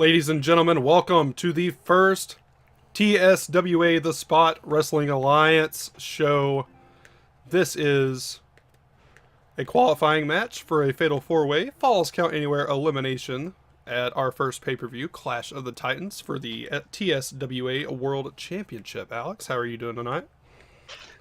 Ladies and gentlemen, welcome to the first TSWA The Spot Wrestling Alliance show. This is a qualifying match for a Fatal 4-Way Falls Count Anywhere elimination at our first pay-per-view, Clash of the Titans, for the TSWA World Championship. Alex, how are you doing tonight?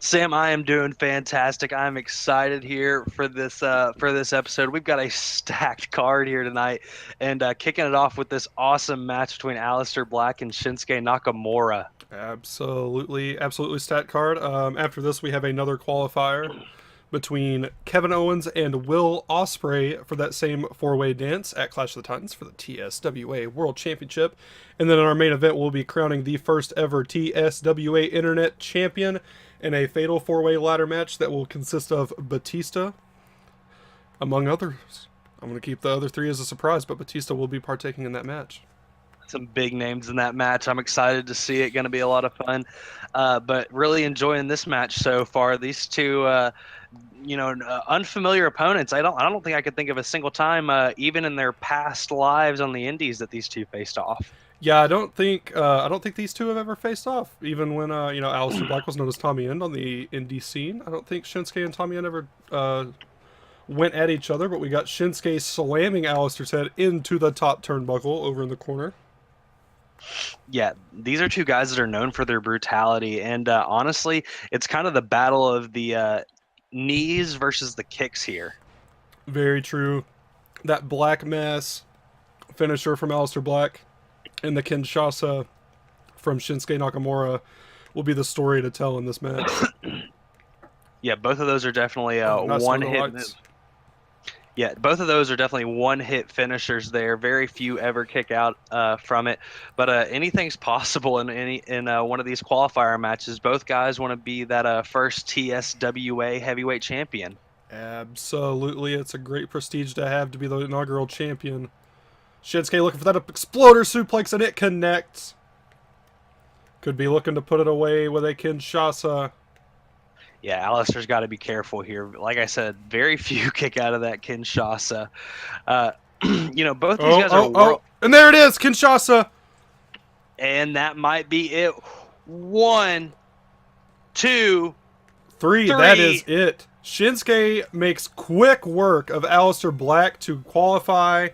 Sam, I am doing fantastic. I'm excited here for this episode. We've got a stacked card here tonight, and kicking it off with this awesome match between Aleister Black and Shinsuke Nakamura. Absolutely stat card. After this, we have another qualifier between Kevin Owens and Will Ospreay for that same four-way dance at Clash of the Titans for the TSWA World Championship. And then in our main event, we'll be crowning the first ever TSWA Internet Champion in a fatal four-way ladder match that will consist of Batista, among others. I'm going to keep the other three as a surprise, but Batista will be partaking in that match. Some big names in that match. I'm excited to see it. Going to be a lot of fun. But really enjoying this match so far. These two, unfamiliar opponents. I don't think I could think of a single time, even in their past lives on the Indies, that these two faced off. Yeah, I don't think these two have ever faced off. Even when Aleister Black was known as Tommy End on the indie scene, I don't think Shinsuke and Tommy End ever went at each other. But we got Shinsuke slamming Aleister's head into the top turnbuckle over in the corner. Yeah, these are two guys that are known for their brutality, and honestly, it's kind of the battle of the knees versus the kicks here. Very true. That Black Mass finisher from Aleister Black and the Kinshasa from Shinsuke Nakamura will be the story to tell in this match. Yeah, both of those are definitely one-hit. Yeah, both of those are definitely one-hit finishers there. Very few ever kick out from it. But anything's possible in one of these qualifier matches. Both guys want to be that first TSWA heavyweight champion. Absolutely. It's a great prestige to have to be the inaugural champion. Shinsuke looking for that exploder suplex, and it connects. Could be looking to put it away with a Kinshasa. Yeah, Aleister's got to be careful here. Like I said, very few kick out of that Kinshasa. Both these guys are... And there it is, Kinshasa! And that might be it. 1, 2, 3. That is it. Shinsuke makes quick work of Aleister Black to qualify.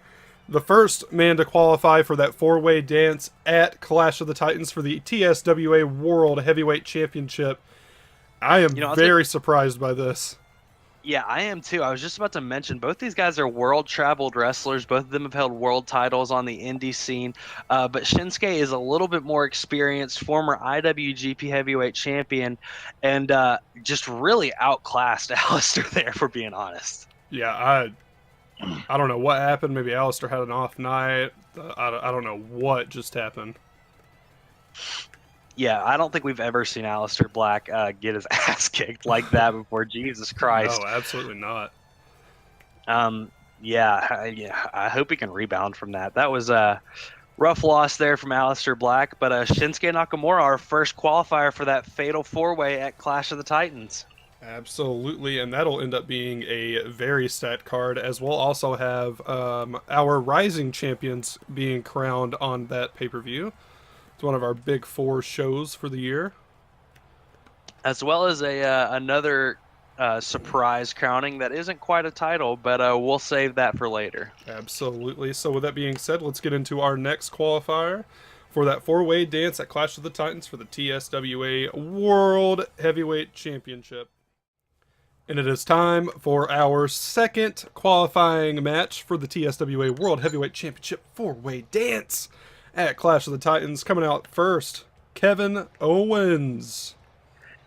The first man to qualify for that four-way dance at Clash of the Titans for the TSWA World Heavyweight Championship. I am very surprised by this. Yeah, I am too. I was just about to mention, both these guys are world-traveled wrestlers. Both of them have held world titles on the indie scene. But Shinsuke is a little bit more experienced, former IWGP Heavyweight Champion, and just really outclassed Aleister there, for being honest. Yeah, I don't know what happened. Maybe Aleister had an off night. I don't know what just happened. Yeah, I don't think we've ever seen Aleister Black get his ass kicked like that before. Jesus Christ. No, absolutely not. I hope he can rebound from that. That was a rough loss there from Aleister Black, but Shinsuke Nakamura, our first qualifier for that fatal four-way at Clash of the Titans. Absolutely, and that'll end up being a very stat card, as we'll also have our Rising Champions being crowned on that pay-per-view. It's one of our big four shows for the year. As well as another surprise crowning that isn't quite a title, but we'll save that for later. Absolutely. So with that being said, let's get into our next qualifier for that four-way dance at Clash of the Titans for the TSWA World Heavyweight Championship. And it is time for our second qualifying match for the TSWA World Heavyweight Championship four-way dance at Clash of the Titans. Coming out first, Kevin Owens.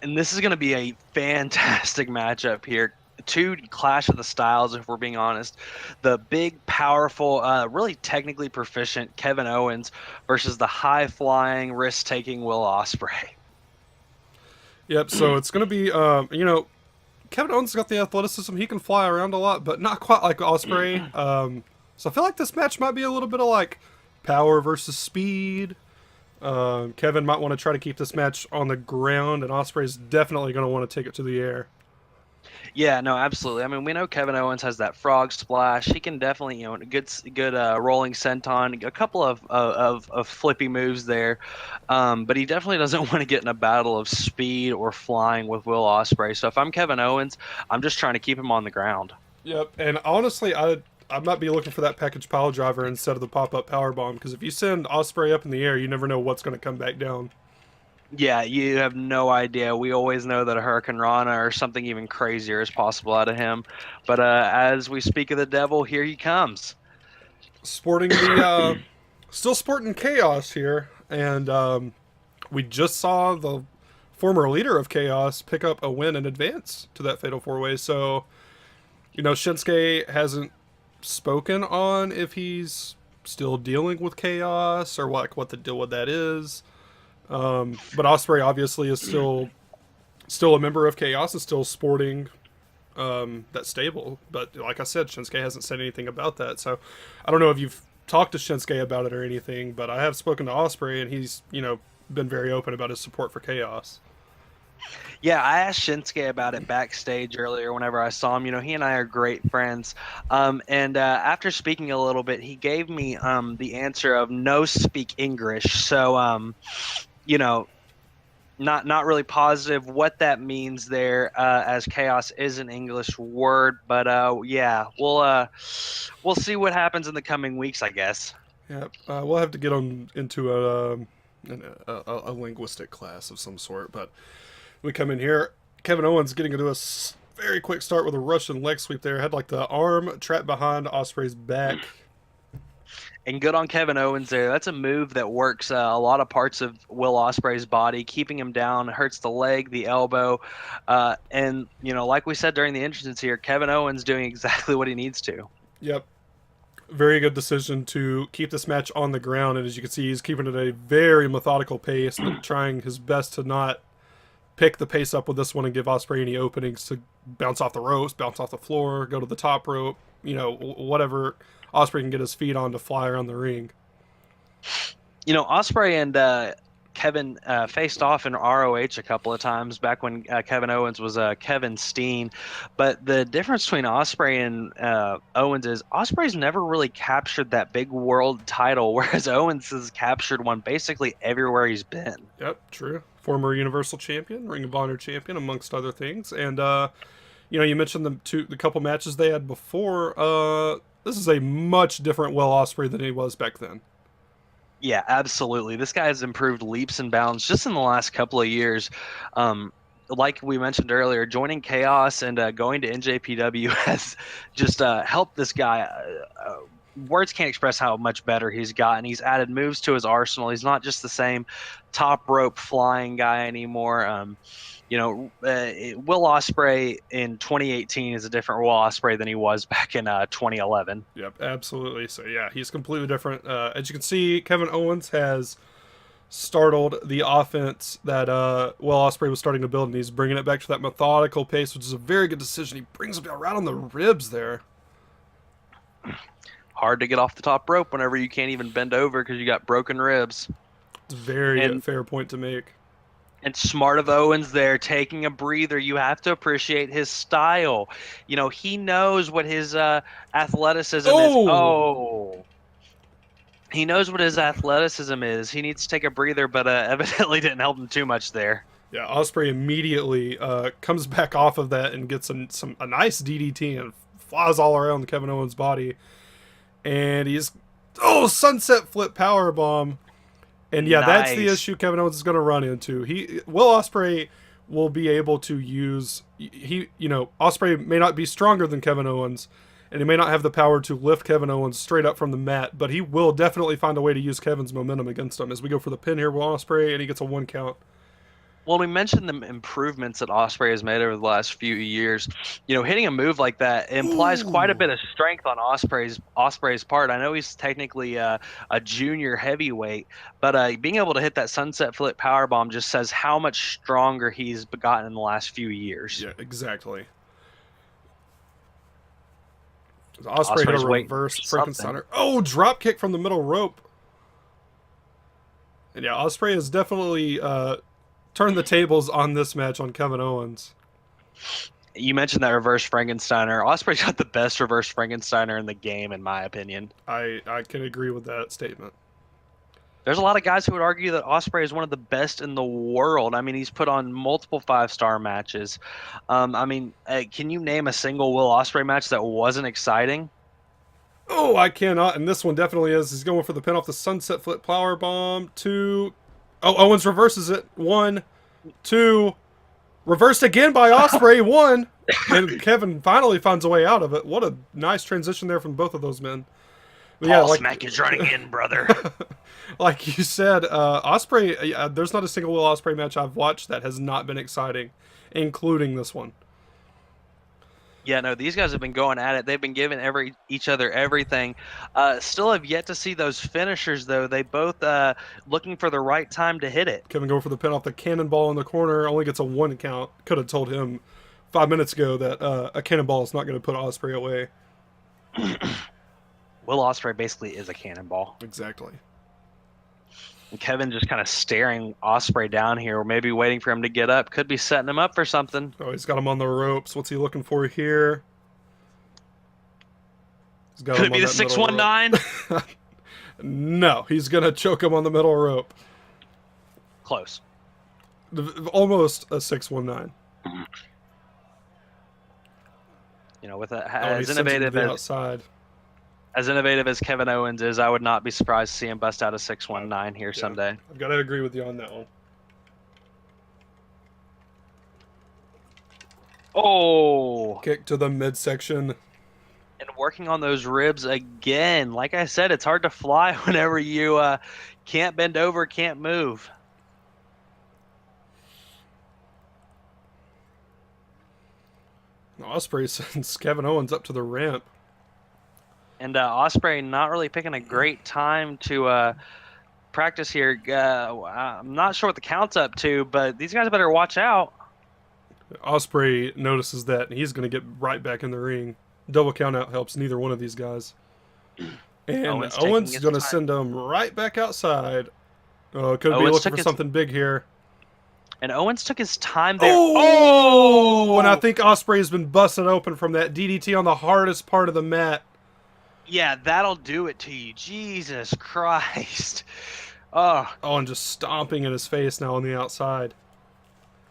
And this is going to be a fantastic matchup here. Two clash of the styles, if we're being honest. The big, powerful, really technically proficient Kevin Owens versus the high-flying, risk-taking Will Ospreay. Yep, so it's going to be, Kevin Owens got the athleticism. He can fly around a lot, but not quite like Ospreay. So I feel like this match might be a little bit of like power versus speed. Kevin might want to try to keep this match on the ground, and Ospreay's definitely going to want to take it to the air. Yeah, no, absolutely. I mean, we know Kevin Owens has that frog splash. He can definitely, good rolling senton, a couple of flippy moves there. But he definitely doesn't want to get in a battle of speed or flying with Will Ospreay. So if I'm Kevin Owens, I'm just trying to keep him on the ground. Yep, and honestly, I might be looking for that package pile driver instead of the pop up power bomb because if you send Osprey up in the air, you never know what's going to come back down. Yeah, you have no idea. We always know that a Hurricane Rana or something even crazier is possible out of him. But as we speak of the devil, here he comes. Sporting the still sporting chaos here, and we just saw the former leader of chaos pick up a win in advance to that fatal four way. So Shinsuke hasn't spoken on if he's still dealing with chaos or what the deal with that is. But Osprey obviously is still a member of Chaos, is still sporting that stable. But like I said, Shinsuke hasn't said anything about that. So I don't know if you've talked to Shinsuke about it or anything, but I have spoken to Osprey, and he's been very open about his support for Chaos. Yeah, I asked Shinsuke about it backstage earlier whenever I saw him. He and I are great friends. And after speaking a little bit, he gave me the answer of no speak English. So, you know, not really positive what that means there, as chaos is an English word. But yeah, we'll see what happens in the coming weeks, I guess. Yeah, we'll have to get on into a linguistic class of some sort. But we come in here. Kevin Owens getting into a very quick start with a Russian leg sweep there. Had like the arm trapped behind Osprey's back. And good on Kevin Owens there. That's a move that works a lot of parts of Will Ospreay's body, keeping him down, hurts the leg, the elbow, and like we said during the entrance here, Kevin Owens doing exactly what he needs to. Yep, very good decision to keep this match on the ground, and as you can see, he's keeping it at a very methodical pace, trying his best to not pick the pace up with this one and give Ospreay any openings to bounce off the ropes, bounce off the floor, go to the top rope, whatever Ospreay can get his feet on to fly around the ring. Ospreay and Kevin faced off in ROH a couple of times back when Kevin Owens was Kevin Steen. But the difference between Ospreay and Owens is Ospreay's never really captured that big world title, whereas Owens has captured one basically everywhere he's been. Yep, true. Former Universal Champion, Ring of Honor Champion, amongst other things. And, you mentioned the couple matches they had before. This is a much different Will Ospreay than he was back then. Yeah, absolutely. This guy has improved leaps and bounds just in the last couple of years. Like we mentioned earlier, joining Chaos and going to NJPW has just helped this guy. Words can't express how much better he's gotten. He's added moves to his arsenal. He's not just the same top rope flying guy anymore. Will Ospreay in 2018 is a different Will Ospreay than he was back in 2011. Yep, absolutely. So yeah, he's completely different. As you can see, Kevin Owens has startled the offense that Will Ospreay was starting to build, and he's bringing it back to that methodical pace, which is a very good decision. He brings him right on the ribs there. Hard to get off the top rope whenever you can't even bend over because you got broken ribs. It's a very fair point to make. And smart of Owens there, taking a breather. You have to appreciate his style. He knows what his athleticism is. Oh. He knows what his athleticism is. He needs to take a breather, but evidently didn't help him too much there. Yeah, Ospreay immediately comes back off of that and gets a nice DDT and flies all around Kevin Owens' body. And he's sunset flip power bomb. And yeah, that's the issue Kevin Owens is going to run into. Will Ospreay will be able to use Ospreay may not be stronger than Kevin Owens, and he may not have the power to lift Kevin Owens straight up from the mat, but he will definitely find a way to use Kevin's momentum against him. As we go for the pin here, Will Ospreay, and he gets a 1 count. Well, we mentioned the improvements that Ospreay has made over the last few years. Hitting a move like that implies quite a bit of strength on Ospreay's part. I know he's technically a junior heavyweight, but being able to hit that sunset flip powerbomb just says how much stronger he's gotten in the last few years. Yeah, exactly. Ospreay hit a reverse Frankensteiner. Oh, drop kick from the middle rope. And yeah, Ospreay has definitely turned the tables on this match on Kevin Owens. You mentioned that reverse Frankensteiner. Osprey's got the best reverse Frankensteiner in the game, in my opinion. I can agree with that statement. There's a lot of guys who would argue that Osprey is one of the best in the world. I mean, he's put on multiple 5-star matches. I mean, can you name a single Will Osprey match that wasn't exciting? Oh, I cannot, and this one definitely is. He's going for the pin off the sunset flip power bomb. 2. Oh, Owens reverses it. 1, 2. Reversed again by Osprey. 1. And Kevin finally finds a way out of it. What a nice transition there from both of those men. But yeah, Smack is running in, brother. Like you said, Osprey. There's not a single Will Osprey match I've watched that has not been exciting, including this one. Yeah, no, these guys have been going at it. They've been giving each other everything. Still have yet to see those finishers, though. They both looking for the right time to hit it. Kevin going for the pin off the cannonball in the corner. Only gets a 1 count. Could have told him 5 minutes ago that a cannonball is not going to put Osprey away. Will Osprey basically is a cannonball. Exactly. And Kevin just kind of staring Osprey down here, or maybe waiting for him to get up. Could be setting him up for something. Oh, he's got him on the ropes. What's he looking for here? Could it be the 619? No, he's going to choke him on the middle rope. Close. Almost a 619. You know, with as innovative as Kevin Owens is, I would not be surprised to see him bust out a 619 here someday. I've got to agree with you on that one. Oh! Kick to the midsection. And working on those ribs again. Like I said, it's hard to fly whenever you can't bend over, can't move. Osprey sends Kevin Owens up to the ramp. And Osprey not really picking a great time to practice here. I'm not sure what the count's up to, but these guys better watch out. Osprey notices that, and he's going to get right back in the ring. Double count out helps neither one of these guys. And Owens going to send him right back outside. Could be looking for something big here. And Owens took his time there. Oh! And I think Osprey has been busted open from that DDT on the hardest part of the mat. Yeah, that'll do it to you. Jesus Christ. Oh, and just stomping in his face now on the outside.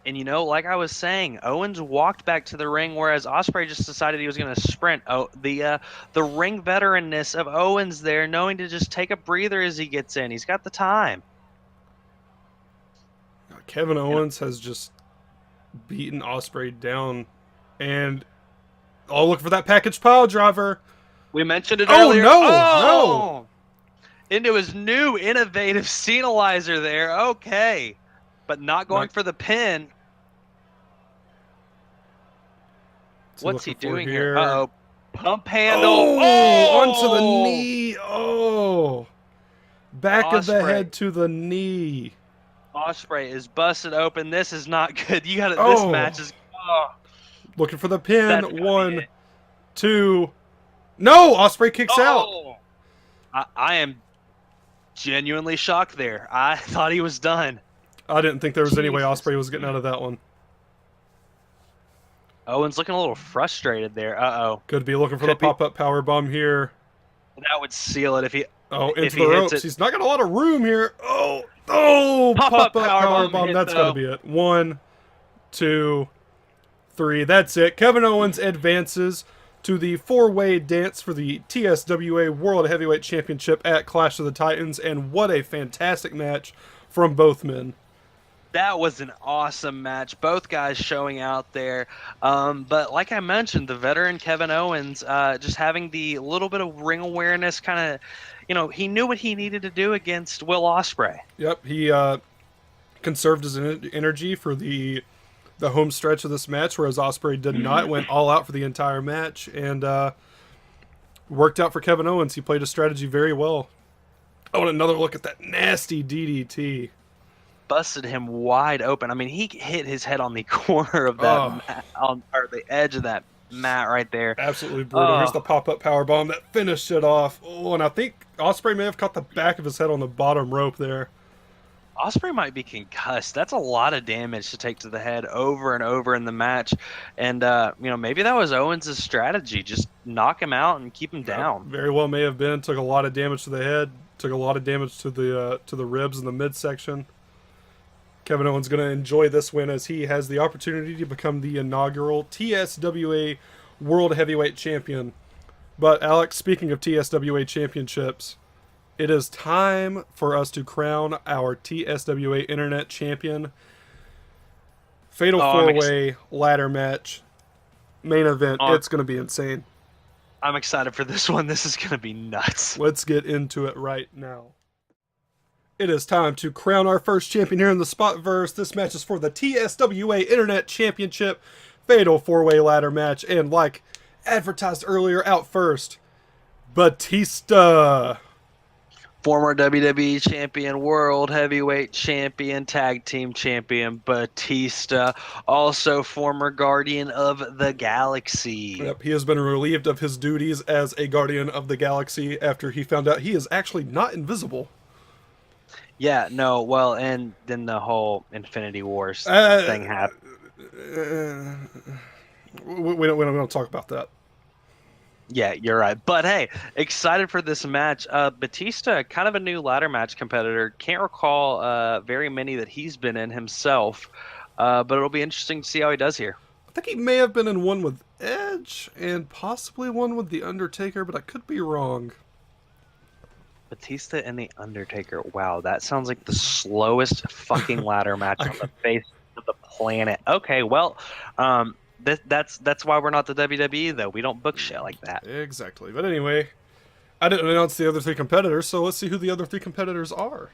And you know, like I was saying, Owens walked back to the ring, whereas Osprey just decided he was going to sprint. Oh, the ring veteranness of Owens there, knowing to just take a breather as he gets in. He's got the time. Kevin Owens has just beaten Osprey down, and look for that package pile driver. We mentioned it earlier. No. Into his new innovative Senalizer there. Okay. But not going for the pin. What's he doing here? Uh-oh. Pump handle. Onto the knee. Back of the head to the knee. Osprey is busted open. This is not good. You got it. This match is looking for the pin. 1, 2. No, Osprey kicks out. I am genuinely shocked there. I thought he was done. I didn't think there was any way Osprey was getting out of that one. Owens looking a little frustrated there. Could be looking for the pop-up power bomb here. That would seal it if he. Into the ropes. He's not got a lot of room here. Pop-up power bomb. That's got to be it. 1, 2, 3. That's it. Kevin Owens advances to the 4-way dance for the TSWA World Heavyweight Championship at Clash of the Titans, and what a fantastic match from both men. That was an awesome match. Both guys showing out there. But like I mentioned, the veteran Kevin Owens just having the little bit of ring awareness, kind of, he knew what he needed to do against Will Ospreay. Yep, he conserved his energy for the home stretch of this match, whereas Ospreay did not. Went all out for the entire match, and worked out for Kevin Owens. He played his strategy very well. And another look at that nasty DDT. Busted him wide open. I mean, he hit his head on the corner of that mat, or the edge of that mat right there. Absolutely brutal. Here's the pop-up power bomb that finished it off. And I think Ospreay may have caught the back of his head on the bottom rope there. Osprey might be concussed. That's a lot of damage to take to the head over and over in the match. And, maybe that was Owens' strategy. Just knock him out and keep him down. Very well may have been. Took a lot of damage to the head. Took a lot of damage to the ribs and the midsection. Kevin Owens going to enjoy this win as he has the opportunity to become the inaugural TSWA World Heavyweight Champion. But Alex, speaking of TSWA championships, it is time for us to crown our TSWA Internet Champion. Fatal 4-way ladder match. Main event. It's going to be insane. I'm excited for this one. This is going to be nuts. Let's get into it right now. It is time to crown our first champion here in the SpotVerse. This match is for the TSWA Internet Championship. Fatal 4-way ladder match. And like advertised earlier, out first, Batista. Former WWE Champion, World Heavyweight Champion, Tag Team Champion, Batista. Also former Guardian of the Galaxy. Yep, he has been relieved of his duties as a Guardian of the Galaxy after he found out he is actually not invisible. Yeah, no, well, and then the whole Infinity Wars thing happened. We don't talk about that. Yeah, you're right. But hey, excited for this match. Batista, kind of a new ladder match competitor. Can't recall very many that he's been in himself. But it'll be interesting to see how he does here. I think he may have been in one with Edge and possibly one with The Undertaker, but I could be wrong. Batista and The Undertaker. Wow, that sounds like the slowest fucking ladder match on the face of the planet. Okay, well, that's why we're not the WWE, though. We don't book shit like that. Exactly. But anyway, I didn't announce the other three competitors, so let's see who the other three competitors are.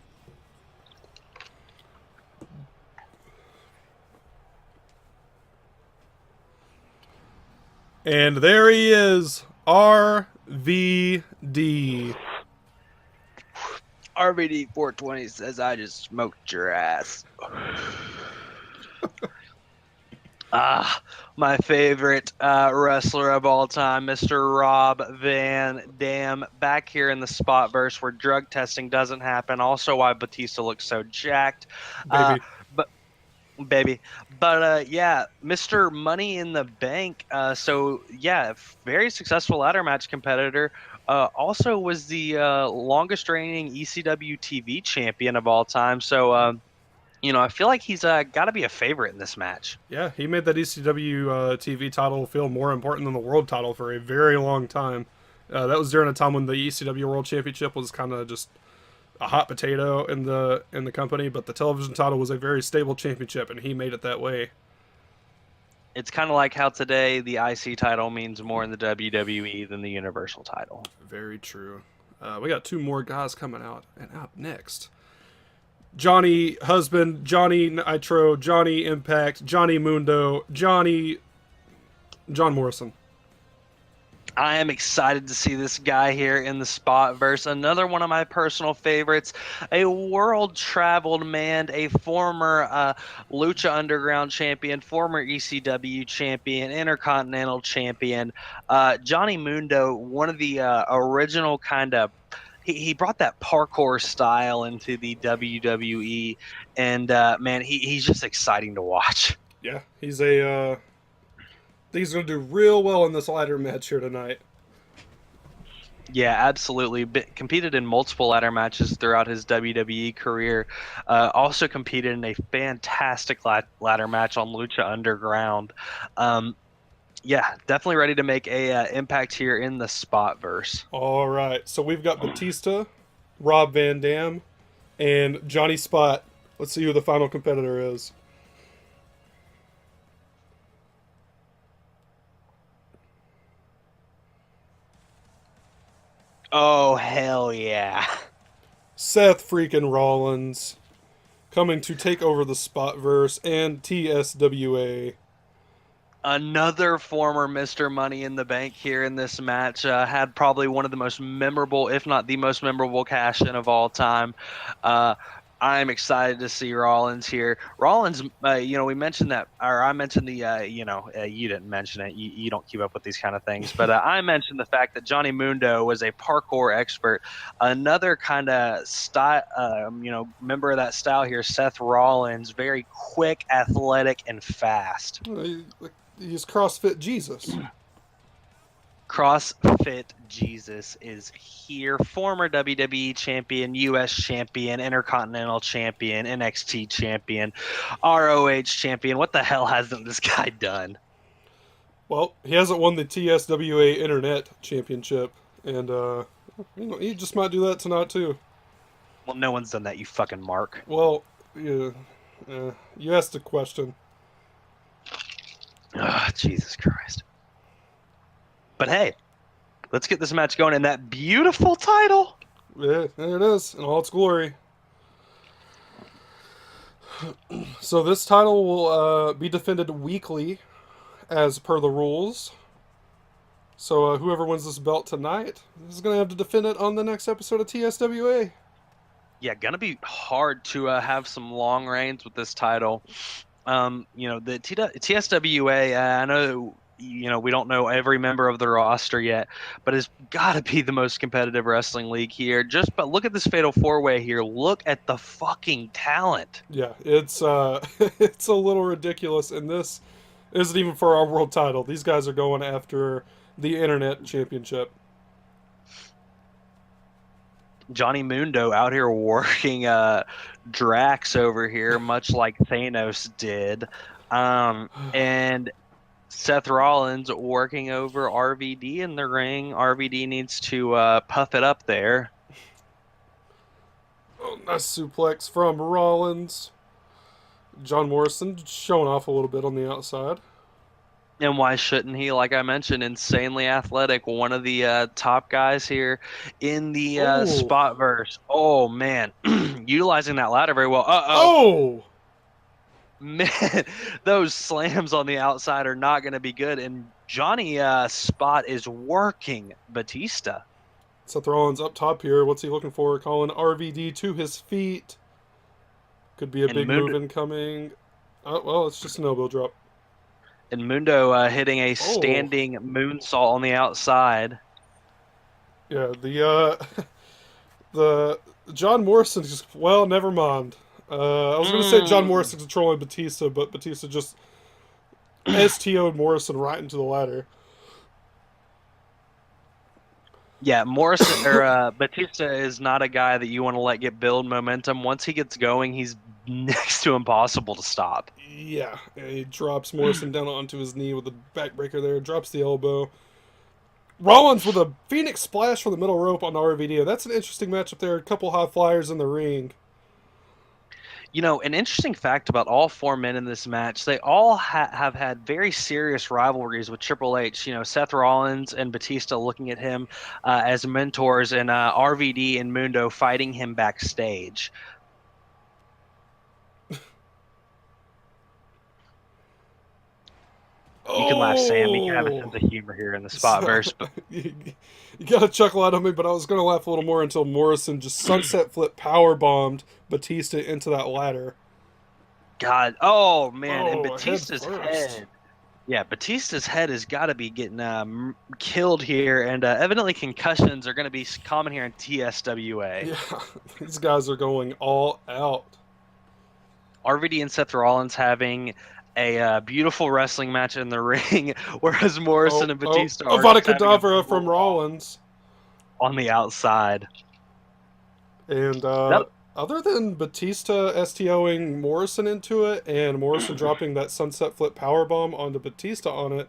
And there he is, RVD. RVD 420 says, I just smoked your ass. My favorite wrestler of all time, Mr. Rob Van Dam, back here in the SpotVerse where drug testing doesn't happen. Also why Batista looks so jacked. Baby. But yeah, Mr. Money in the Bank. So yeah, very successful ladder match competitor. Also was the longest reigning ECW TV champion of all time. So, I feel like he's got to be a favorite in this match. Yeah, he made that ECW TV title feel more important than the world title for a very long time. That was during a time when the ECW World Championship was kind of just a hot potato in the company, but the television title was a very stable championship, and he made it that way. It's kind of like how today the IC title means more in the WWE than the Universal title. Very true. We got two more guys coming out, and out next, Johnny Husband, Johnny Nitro, Johnny Impact, Johnny Mundo, John Morrison. I am excited to see this guy here in the SpotVerse. Another one of my personal favorites, a world-traveled man, a former Lucha Underground champion, former ECW champion, Intercontinental champion. Johnny Mundo, one of the original kind of... He brought that parkour style into the WWE, and man, he's just exciting to watch. Yeah, he's a... He's going to do real well in this ladder match here tonight. Yeah, absolutely. Competed in multiple ladder matches throughout his WWE career. Also competed in a fantastic ladder match on Lucha Underground. Yeah, definitely ready to make a impact here in the SpotVerse. All right, so we've got Batista, Rob Van Dam, and Johnny Spot. Let's see who the final competitor is. Oh, hell yeah. Seth freaking Rollins coming to take over the SpotVerse and TSWA. Another former Mr. Money in the Bank here in this match. Had probably one of the most memorable, if not the most memorable cash-in of all time. I'm excited to see Rollins here. Rollins, we mentioned that, or I mentioned you didn't mention it. You don't keep up with these kind of things, but I mentioned the fact that Johnny Mundo was a parkour expert. Another kind of style, member of that style here, Seth Rollins, very quick, athletic, and fast. He's CrossFit Jesus. CrossFit Jesus is here. Former WWE champion, US champion, Intercontinental champion, NXT champion, ROH champion. What the hell hasn't this guy done? Well, he hasn't won the TSWA Internet Championship, and he just might do that tonight too. Well, no one's done that, you fucking mark. Well, yeah, you asked a question. Oh, Jesus Christ. But hey, let's get this match going in that beautiful title. Yeah, there it is in all its glory. So this title will be defended weekly, as per the rules. So whoever wins this belt tonight is going to have to defend it on the next episode of TSWA. Yeah, gonna be hard to have some long reigns with this title. The TSWA, I know, we don't know every member of the roster yet, but it's got to be the most competitive wrestling league here. But look at this Fatal 4-Way here. Look at the fucking talent. Yeah, it's it's a little ridiculous, and this isn't even for our world title. These guys are going after the Internet Championship. Johnny Mundo out here working Drax over here, much like Thanos did. And Seth Rollins working over RVD in the ring. RVD needs to puff it up there. Oh, nice suplex from Rollins. John Morrison showing off a little bit on the outside. And why shouldn't he? Like I mentioned, insanely athletic. One of the top guys here in the SpotVerse. Oh, man. Utilizing that ladder very well. Oh! Man, those slams on the outside are not going to be good. And Johnny Spot is working Batista. Seth Rollins up top here. What's he looking for? Calling RVD to his feet. Could be a big move incoming. Oh, well, it's just an elbow drop. And Mundo hitting a standing moonsault on the outside. Yeah, the John Morrison just, well, never mind. I was going to say John Morrison controlling Batista, but Batista just STO'd Morrison right into the ladder. Yeah, Morrison or Batista is not a guy that you want to let build momentum. Once he gets going, he's next to impossible to stop. Yeah, he drops Morrison down onto his knee with a backbreaker there, drops the elbow. Rollins with a Phoenix Splash from the middle rope on RVD. That's an interesting matchup there. A couple high flyers in the ring. An interesting fact about all four men in this match, they all have had very serious rivalries with Triple H. Seth Rollins and Batista looking at him as mentors, and RVD and Mundo fighting him backstage. You can laugh, Sam. You can have a sense of humor here in the SpotVerse. But you gotta chuckle out of me, but I was gonna laugh a little more until Morrison just sunset flip power bombed Batista into that ladder. God, oh man, and Batista's head. Yeah, Batista's head has got to be getting killed here, and evidently concussions are going to be common here in TSWA. Yeah, these guys are going all out. RVD and Seth Rollins having a beautiful wrestling match in the ring, whereas Morrison and Batista are Avada Kedavra from Rollins on the outside. And other than Batista STOing Morrison into it and Morrison dropping that sunset flip powerbomb onto Batista on it,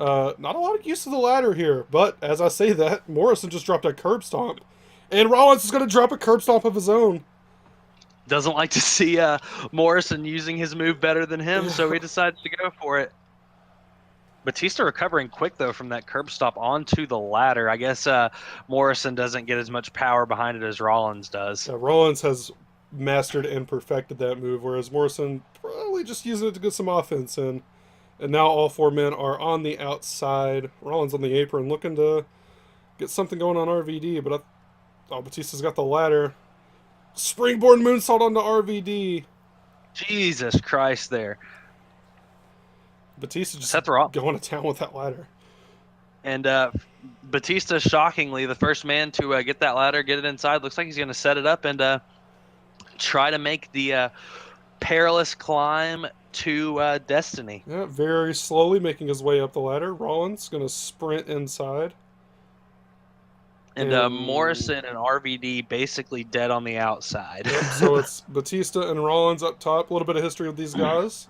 not a lot of use of the ladder here. But as I say that, Morrison just dropped a curb stomp. And Rollins is going to drop a curb stomp of his own. Doesn't like to see Morrison using his move better than him, so he decides to go for it. Batista recovering quick, though, from that curb stop onto the ladder. I guess Morrison doesn't get as much power behind it as Rollins does. Yeah, Rollins has mastered and perfected that move, whereas Morrison probably just using it to get some offense in. And now all four men are on the outside. Rollins on the apron looking to get something going on RVD, but Batista's got the ladder. Springboard moonsault onto RVD. Jesus Christ there. Batista just Seth Rollins going to town with that ladder. And Batista, shockingly, the first man to get that ladder, get it inside. Looks like he's going to set it up and try to make the perilous climb to destiny. Yeah, very slowly making his way up the ladder. Rollins going to sprint inside. And Morrison and RVD basically dead on the outside. Yep, so it's Batista and Rollins up top. A little bit of history with these guys.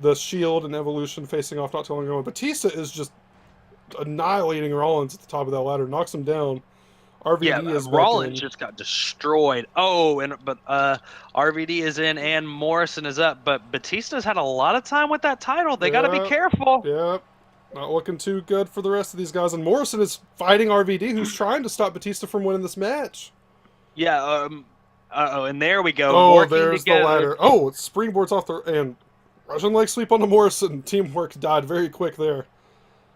The Shield and Evolution facing off not too long ago. Batista is just annihilating Rollins at the top of that ladder. Knocks him down. RVD is Rollins just got destroyed. Oh, but RVD is in and Morrison is up. But Batista's had a lot of time with that title. They got to be careful. Yep. Not looking too good for the rest of these guys. And Morrison is fighting RVD, who's trying to stop Batista from winning this match. Yeah. And there we go. Oh, there's the ladder. Oh, it springboards off the... And Russian leg sweep onto Morrison. Teamwork died very quick there.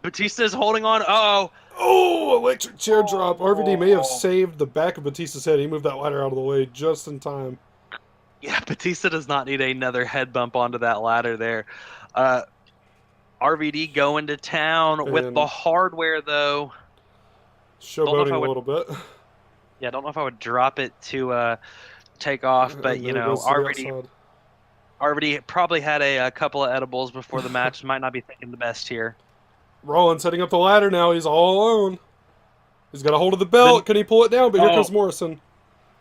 Batista's holding on. Uh-oh. Oh, electric chair drop. RVD may have saved the back of Batista's head. He moved that ladder out of the way just in time. Yeah, Batista does not need another head bump onto that ladder there. RVD going to town with the hardware, though. Showboating a little bit. Yeah, I don't know if I would drop it to take off, but, you know, RVD probably had a couple of edibles before the match. Might not be thinking the best here. Rollins heading up the ladder now. He's all alone. He's got a hold of the belt. Can he pull it down? But here comes Morrison.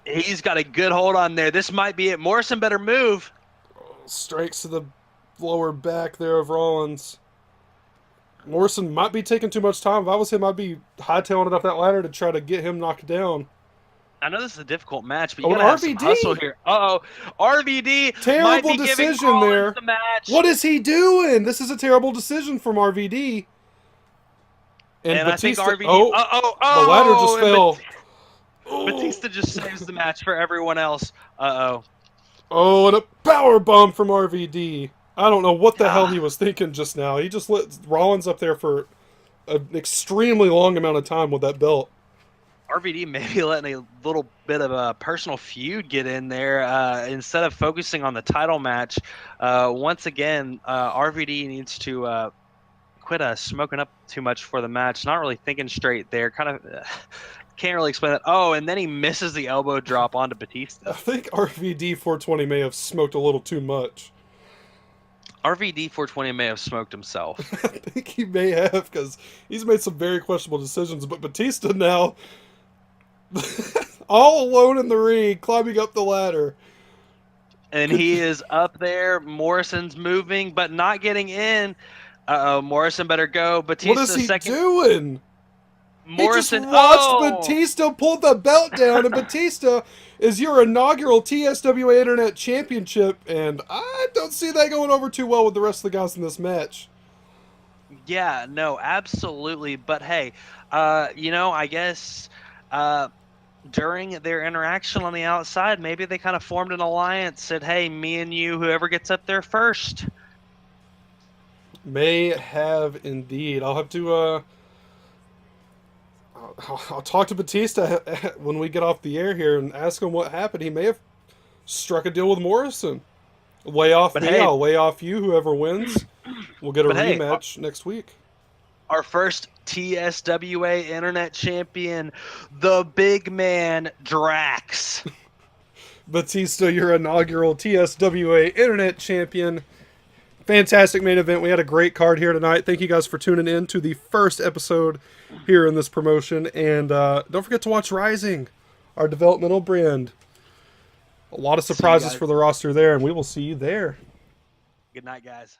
He's got a good hold on there. This might be it. Morrison better move. Strikes to the lower back there of Rollins. Morrison might be taking too much time. If I was him, I'd be hightailing it up that ladder to try to get him knocked down. I know this is a difficult match, but you gotta have some hustle here. Uh-oh. RVD terrible decision there. What is he doing? This is a terrible decision from RVD. And Batista, I think RVD... the ladder just fell. Batista just saves the match for everyone else. Uh-oh. Oh, and a power bomb from RVD. I don't know what the hell he was thinking just now. He just let Rollins up there for an extremely long amount of time with that belt. RVD maybe letting a little bit of a personal feud get in there instead of focusing on the title match. Once again, RVD needs to quit smoking up too much for the match. Not really thinking straight there. Kind of can't really explain that. Oh, and then he misses the elbow drop onto Batista. I think RVD 420 may have smoked a little too much. RVD 420 may have smoked himself. I think he may have, because he's made some very questionable decisions. But Batista now, all alone in the ring, climbing up the ladder. And he is up there. Morrison's moving, but not getting in. Uh-oh, Morrison better go. Batista, what is he doing? Morrison, he just watched Batista pull the belt down, and Batista is your inaugural TSWA Internet Championship, and I don't see that going over too well with the rest of the guys in this match. Yeah, no, absolutely. But hey, you know, I guess during their interaction on the outside, maybe they kind of formed an alliance, said, hey, me and you, whoever gets up there first. May have indeed. I'll have to I'll talk to Batista when we get off the air here and ask him what happened. He may have struck a deal with Morrison. Lay off me, I'll lay off you. Whoever wins, we'll get a rematch next week. Our first TSWA Internet Champion, the big man, Drax. Batista, your inaugural TSWA Internet Champion. Fantastic main event. We had a great card here tonight. Thank you guys for tuning in to the first episode here in this promotion. And don't forget to watch Rising, our developmental brand. A lot of surprises for the roster there, and we will see you there. Good night, guys.